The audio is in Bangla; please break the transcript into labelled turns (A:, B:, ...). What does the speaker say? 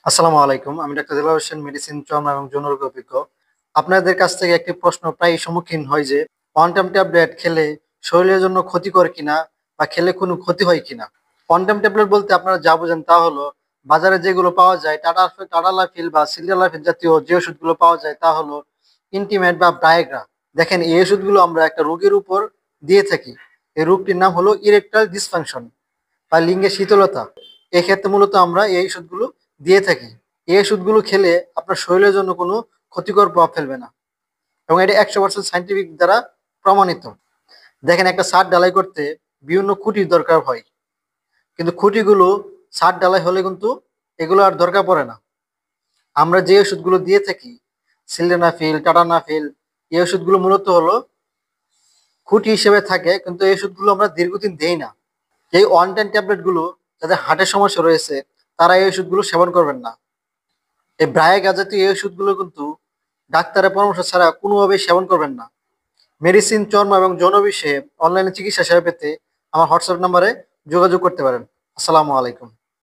A: আসসালামু আলাইকুম। আমি doctor Delwar Hossain, medicine, trauma এবং যৌনরোগ অভিজ্ঞ। আপনাদের কাছ থেকে একটি প্রশ্ন প্রায়ই সম্মুখীন হয় যে, কোয়ান্টাম ট্যাবলেট খেলে শরীরের জন্য ক্ষতিকর কিনা বা খেলে কোনো ক্ষতি হয় কিনা? কোয়ান্টাম ট্যাবলেট বলতে আপনারা যা বোঝেন তা হলো, বাজারে যেগুলো পাওয়া যায় টাডালাফিল বা সিল্ডানাফিল জাতীয় যে ওষুধগুলো পাওয়া যায় তা হলো ইন্টিমেট বা ব্রায়াগ্রা। দেখেন, এই ওষুধগুলো আমরা একটা রোগীর উপর দিয়ে থাকি। এই রোগটির নাম হলো ইরেকটাইল ডিসফাংশন বা লিঙ্গের শীতলতা। এক্ষেত্রে মূলত আমরা এই ওষুধগুলো দিয়ে থাকি। এই ওষুধগুলো খেলে আপনার শরীরের জন্য কোনো ক্ষতিকর প্রভাব ফেলবে না এবং এটা 100% সায়েন্টিফিক দ্বারা প্রমাণিত। দেখেন, একটা ছাদ ঢালাই করতে বিভিন্ন খুঁটির দরকার হয়, কিন্তু খুঁটিগুলো ছাদ ঢালাই হলে কিন্তু এগুলো আর দরকার পড়ে না। আমরা যে ওষুধগুলো দিয়ে থাকি, সিলডেনাফিল, টাটানাফিল, এই ওষুধগুলো মূলত হলো খুঁটি হিসেবে থাকে, কিন্তু এই ওষুধগুলো আমরা দীর্ঘদিন দেই না। এই ওয়ান টাইম ট্যাবলেটগুলো যাদের হার্টের সমস্যা রয়েছে তারা এই ওষুধগুলো সেবন করবেন না। এই ব্রায়াগা জাতীয় এই ওষুধগুলো কিন্তু ডাক্তারের পরামর্শ ছাড়া কোনোভাবেই সেবন করবেন না। মেডিসিন, চর্ম এবং যৌন বিষয়ে অনলাইনে চিকিৎসা সেবা পেতে আমার হোয়াটসঅ্যাপ নাম্বারে যোগাযোগ করতে পারেন। আসসালামু আলাইকুম।